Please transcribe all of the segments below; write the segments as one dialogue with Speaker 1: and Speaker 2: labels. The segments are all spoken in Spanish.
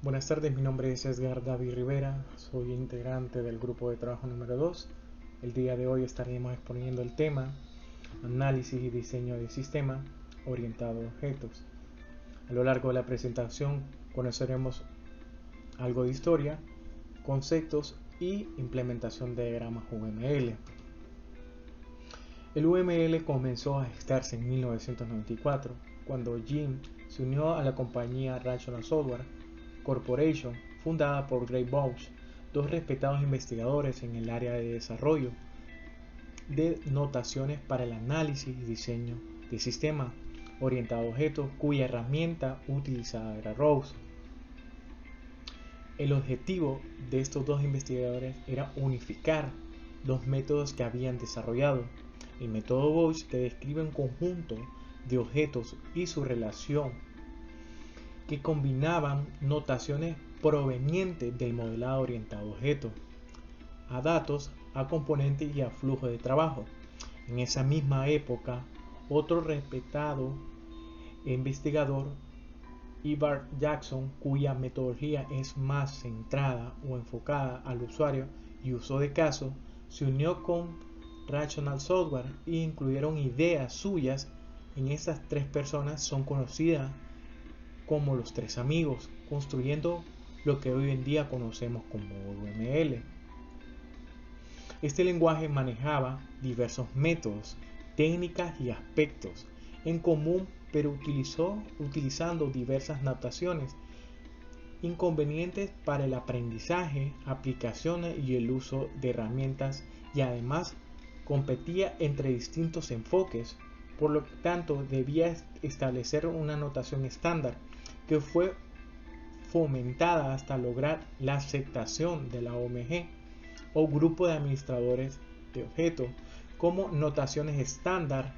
Speaker 1: Buenas tardes, mi nombre es Edgar David Rivera, soy integrante del grupo de trabajo número 2. El día de hoy estaremos exponiendo el tema Análisis y diseño de sistema orientado a objetos. A lo largo de la presentación conoceremos algo de historia, conceptos y implementación de diagramas UML. El UML comenzó a gestarse en 1994, cuando Jim se unió a la compañía Rational Software Corporation, fundada por Gray Bausch, dos respetados investigadores en el área de desarrollo de notaciones para el análisis y diseño de sistemas orientados a objetos, cuya herramienta utilizada era ROSE. El objetivo de estos dos investigadores era unificar los métodos que habían desarrollado. El método Bausch, que describe un conjunto de objetos y su relación, que combinaban notaciones provenientes del modelado orientado a objetos, a datos, a componentes y a flujo de trabajo. En esa misma época, otro respetado investigador, Ivar Jackson, cuya metodología es más centrada o enfocada al usuario y uso de caso, se unió con Rational Software e incluyeron ideas suyas. En estas tres personas son conocidas como los tres amigos, construyendo lo que hoy en día conocemos como UML. Este lenguaje manejaba diversos métodos, técnicas y aspectos en común, pero utilizando diversas notaciones inconvenientes para el aprendizaje, aplicaciones y el uso de herramientas, y además competía entre distintos enfoques. Por lo tanto, debía establecer una notación estándar que fue fomentada hasta lograr la aceptación de la OMG o Grupo de Administradores de Objetos como notaciones estándar.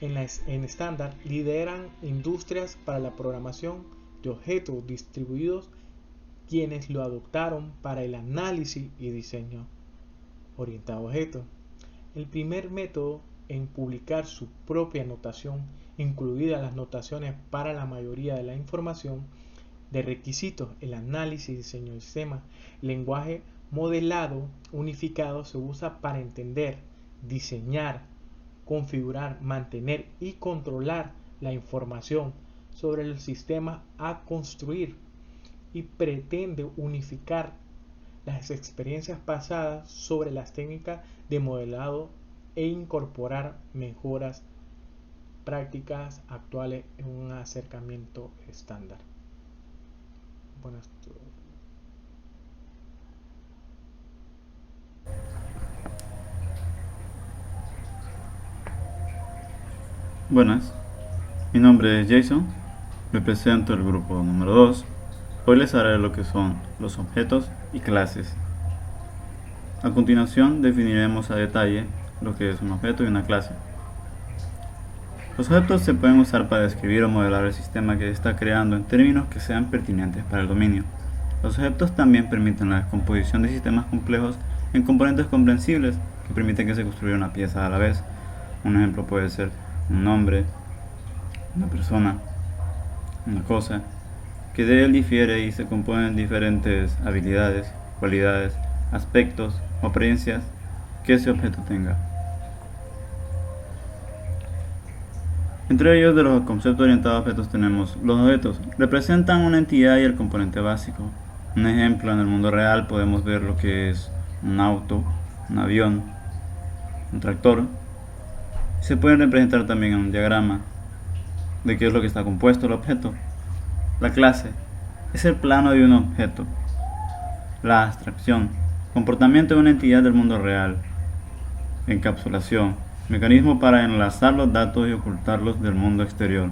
Speaker 1: En estándar lideran industrias para la programación de objetos distribuidos, quienes lo adoptaron para el análisis y diseño orientado a objetos. El primer método en publicar su propia notación, incluidas las notaciones para la mayoría de la información de requisitos, el análisis y diseño de sistema. Lenguaje modelado unificado se usa para entender, diseñar, configurar, mantener y controlar la información sobre el sistema a construir, y pretende unificar las experiencias pasadas sobre las técnicas de modelado e incorporar mejoras prácticas actuales en un acercamiento estándar.
Speaker 2: Buenas, mi nombre es Jason, represento el grupo número 2. Hoy les haré lo que son los objetos y clases. A continuación definiremos a detalle lo que es un objeto y una clase. Los objetos se pueden usar para describir o modelar el sistema que se está creando en términos que sean pertinentes para el dominio. Los objetos también permiten la descomposición de sistemas complejos en componentes comprensibles que permiten que se construya una pieza a la vez. Un ejemplo puede ser un nombre, una persona, una cosa, que de él difiere y se compone en diferentes habilidades, cualidades, aspectos o apariencias que ese objeto tenga. Entre ellos, de los conceptos orientados a objetos, tenemos los objetos. Representan una entidad y el componente básico. Un ejemplo, en el mundo real podemos ver lo que es un auto, un avión, un tractor. Se pueden representar también en un diagrama de qué es lo que está compuesto el objeto. La clase es el plano de un objeto. La abstracción, comportamiento de una entidad del mundo real. Encapsulación, mecanismo para enlazar los datos y ocultarlos del mundo exterior.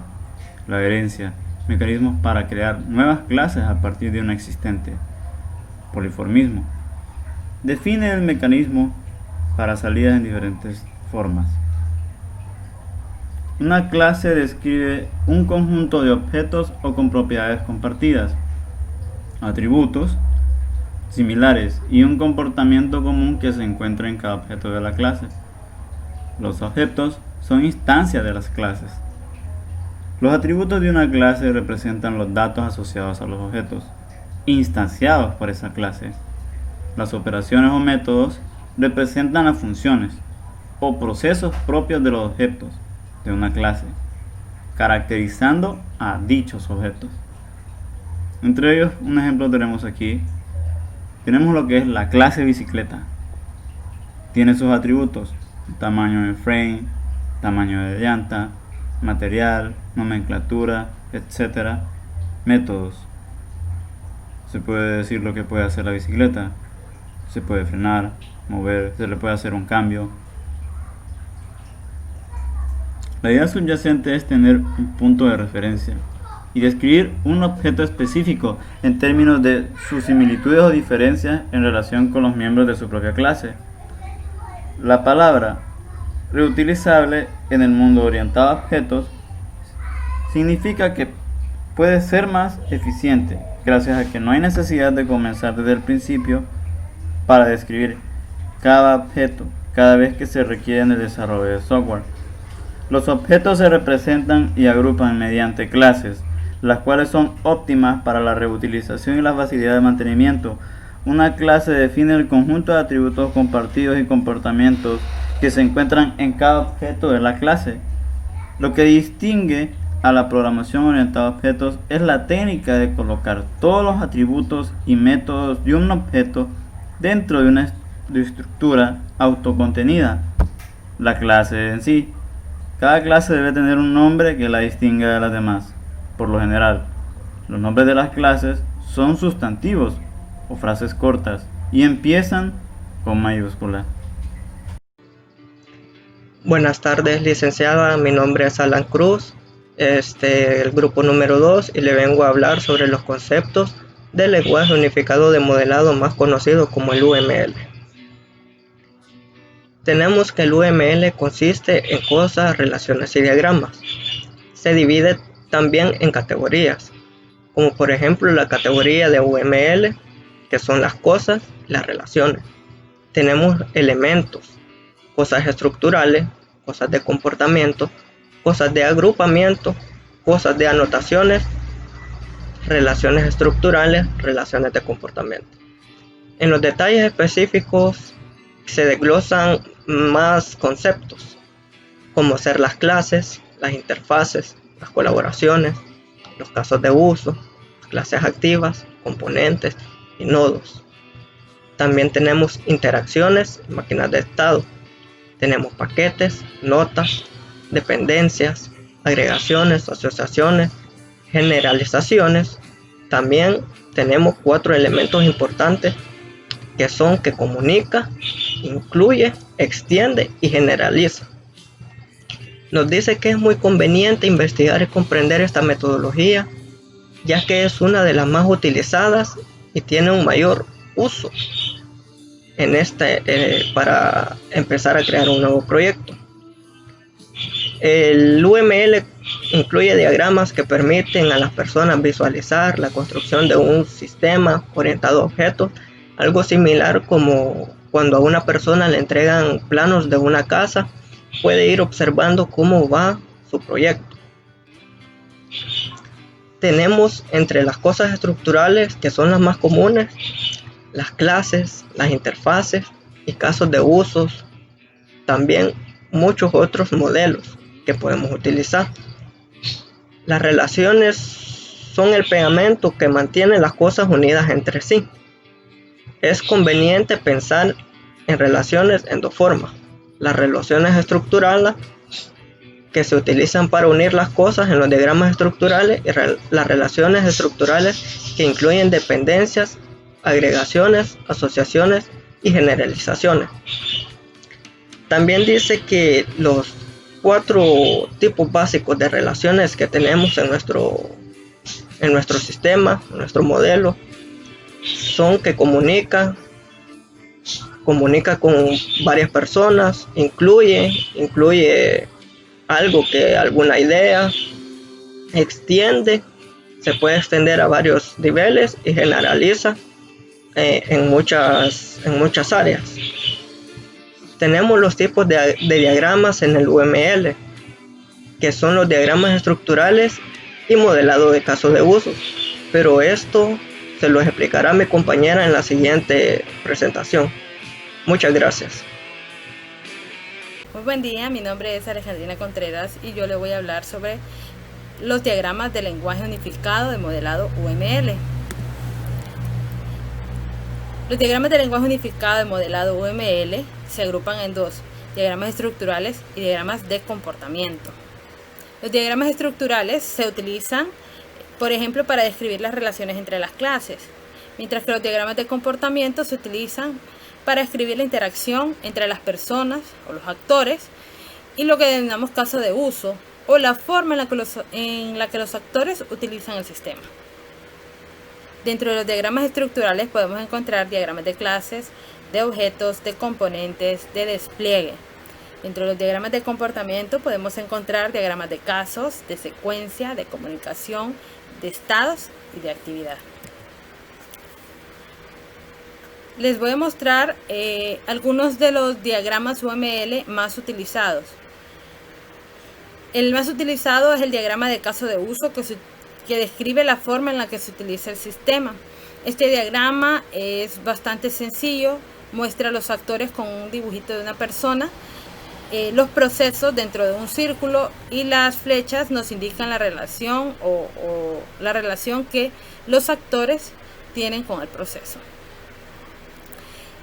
Speaker 2: La herencia, mecanismos para crear nuevas clases a partir de una existente. Poliformismo, define el mecanismo para salidas en diferentes formas. Una clase describe un conjunto de objetos o con propiedades compartidas, atributos similares y un comportamiento común que se encuentra en cada objeto de la clase. Los objetos son instancias de las clases. Los atributos de una clase representan los datos asociados a los objetos. instanciados por esa clase. Las operaciones o métodos representan las funciones o procesos propios de los objetos de una clase, caracterizando a dichos objetos. Entre ellos, un ejemplo tenemos aquí. Tenemos lo que es la clase bicicleta. Tiene sus atributos: tamaño de frame, tamaño de llanta, material, nomenclatura, etc. Métodos. Se puede decir lo que puede hacer la bicicleta. Se puede frenar, mover, se le puede hacer un cambio. La idea subyacente es tener un punto de referencia y describir un objeto específico en términos de sus similitudes o diferencias en relación con los miembros de su propia clase. La palabra reutilizable en el mundo orientado a objetos significa que puede ser más eficiente gracias a que no hay necesidad de comenzar desde el principio para describir cada objeto cada vez que se requiere en el desarrollo de software. Los objetos se representan y agrupan mediante clases, las cuales son óptimas para la reutilización y la facilidad de mantenimiento. Una clase define el conjunto de atributos compartidos y comportamientos que se encuentran en cada objeto de la clase. Lo que distingue a la programación orientada a objetos es la técnica de colocar todos los atributos y métodos de un objeto dentro de una estructura autocontenida, la clase en sí. Cada clase debe tener un nombre que la distinga de las demás. Por lo general, los nombres de las clases son sustantivos o frases cortas y empiezan con mayúscula.
Speaker 3: Buenas tardes, licenciada. Mi nombre es Alan Cruz, el grupo número 2, y le vengo a hablar sobre los conceptos del lenguaje unificado de modelado más conocido como el UML. Tenemos que el UML consiste en cosas, relaciones y diagramas. Se divide también en categorías, como por ejemplo la categoría de UML, que son las cosas y las relaciones. Tenemos elementos, cosas estructurales, cosas de comportamiento, cosas de agrupamiento, cosas de anotaciones, relaciones estructurales, relaciones de comportamiento. En los detalles específicos se desglosan más conceptos, como ser las clases, las interfaces, las colaboraciones, los casos de uso, clases activas, componentes y nodos. También tenemos interacciones y máquinas de estado. Tenemos paquetes, notas, dependencias, agregaciones, asociaciones, generalizaciones. También tenemos 4 elementos importantes que son que comunica, incluye, extiende y generaliza. Nos dice que es muy conveniente investigar y comprender esta metodología, ya que es una de las más utilizadas y tiene un mayor uso en para empezar a crear un nuevo proyecto. El UML incluye diagramas que permiten a las personas visualizar la construcción de un sistema orientado a objetos, algo similar como cuando a una persona le entregan planos de una casa, puede ir observando cómo va su proyecto. Tenemos entre las cosas estructurales, que son las más comunes, las clases, las interfaces y casos de usos, también muchos otros modelos que podemos utilizar. Las relaciones son el pegamento que mantiene las cosas unidas entre sí. Es conveniente pensar en relaciones en 2 formas: las relaciones estructurales, que se utilizan para unir las cosas en los diagramas estructurales, y las relaciones estructurales que incluyen dependencias, agregaciones, asociaciones y generalizaciones. También dice que los 4 tipos básicos de relaciones que tenemos en nuestro sistema, en nuestro modelo, son que comunica con varias personas, incluye algo, que alguna idea, extiende, se puede extender a varios niveles y generaliza en muchas áreas. Tenemos los tipos de diagramas en el UML, que son los diagramas estructurales y modelado de casos de uso, pero esto se los explicará mi compañera en la siguiente presentación. Muchas gracias.
Speaker 4: Muy buen día, mi nombre es Alejandrina Contreras y yo le voy a hablar sobre los diagramas de lenguaje unificado de modelado UML. Los diagramas de lenguaje unificado de modelado UML se agrupan en dos: diagramas estructurales y diagramas de comportamiento. Los diagramas estructurales se utilizan, por ejemplo, para describir las relaciones entre las clases, mientras que los diagramas de comportamiento se utilizan para describir la interacción entre las personas o los actores y lo que denominamos caso de uso o la forma en la que los actores utilizan el sistema. Dentro de los diagramas estructurales podemos encontrar diagramas de clases, de objetos, de componentes, de despliegue. Dentro de los diagramas de comportamiento podemos encontrar diagramas de casos, de secuencia, de comunicación, de estados y de actividad. Les voy a mostrar algunos de los diagramas UML más utilizados. El más utilizado es el diagrama de caso de uso que describe la forma en la que se utiliza el sistema. Este diagrama es bastante sencillo, muestra a los actores con un dibujito de una persona, los procesos dentro de un círculo y las flechas nos indican la relación o la relación que los actores tienen con el proceso.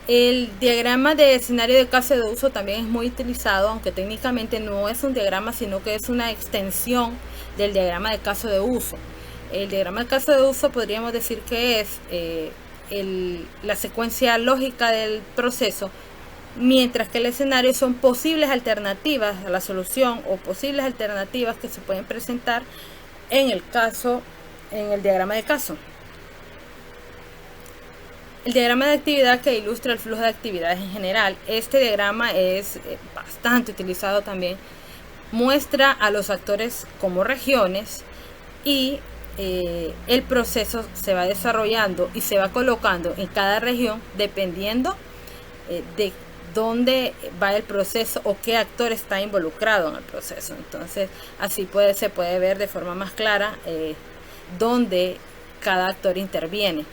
Speaker 4: El diagrama de escenario de caso de uso también es muy utilizado, aunque técnicamente no es un diagrama, sino que es una extensión del diagrama de caso de uso. El diagrama de caso de uso podríamos decir que es la secuencia lógica del proceso, mientras que el escenario son posibles alternativas a la solución o posibles alternativas que se pueden presentar en el diagrama de caso. El diagrama de actividad que ilustra el flujo de actividades en general. Este diagrama es bastante utilizado también. Muestra a los actores como regiones y el proceso se va desarrollando y se va colocando en cada región dependiendo de dónde va el proceso o qué actor está involucrado en el proceso. Entonces así se puede ver de forma más clara dónde cada actor interviene.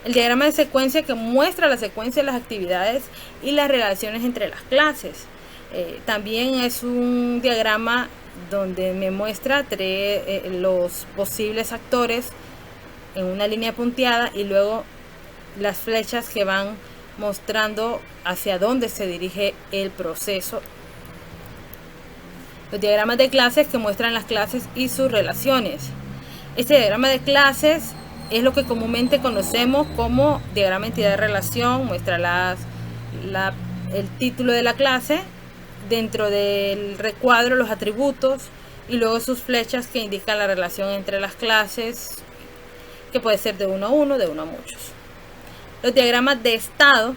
Speaker 4: El diagrama de secuencia que muestra la secuencia de las actividades y las relaciones entre las clases. También es un diagrama donde me muestra los posibles actores en una línea punteada y luego las flechas que van mostrando hacia dónde se dirige el proceso. Los diagramas de clases que muestran las clases y sus relaciones. Este diagrama de clases es lo que comúnmente conocemos como diagrama de entidad de relación. Muestra el título de la clase, dentro del recuadro los atributos y luego sus flechas que indican la relación entre las clases, que puede ser de uno a uno, de uno a muchos. Los diagramas de estado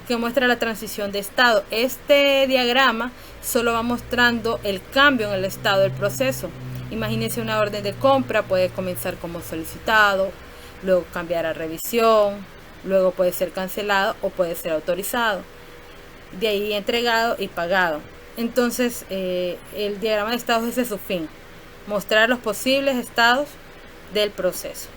Speaker 4: que muestra la transición de estado. Este diagrama solo va mostrando el cambio en el estado del proceso. Imagínense una orden de compra, puede comenzar como solicitado, luego cambiar a revisión, luego puede ser cancelado o puede ser autorizado, de ahí entregado y pagado. Entonces el diagrama de estados ese es su fin, mostrar los posibles estados del proceso.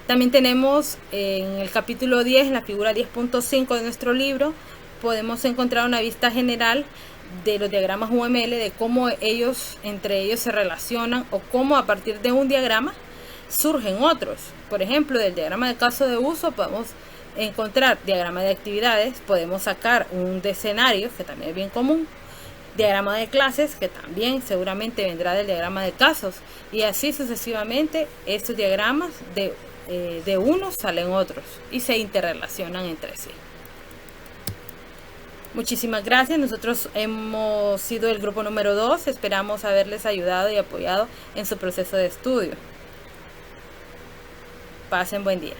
Speaker 4: También tenemos en el capítulo 10, en la figura 10.5 de nuestro libro, podemos encontrar una vista general de los diagramas UML, de cómo entre ellos se relacionan o cómo a partir de un diagrama surgen otros. Por ejemplo, del diagrama de caso de uso podemos encontrar diagrama de actividades, podemos sacar un de escenarios, que también es bien común, diagrama de clases, que también seguramente vendrá del diagrama de casos, y así sucesivamente. Estos diagramas de unos salen otros y se interrelacionan entre sí. Muchísimas gracias. Nosotros hemos sido el grupo número 2. Esperamos haberles ayudado y apoyado en su proceso de estudio. Pasen buen día.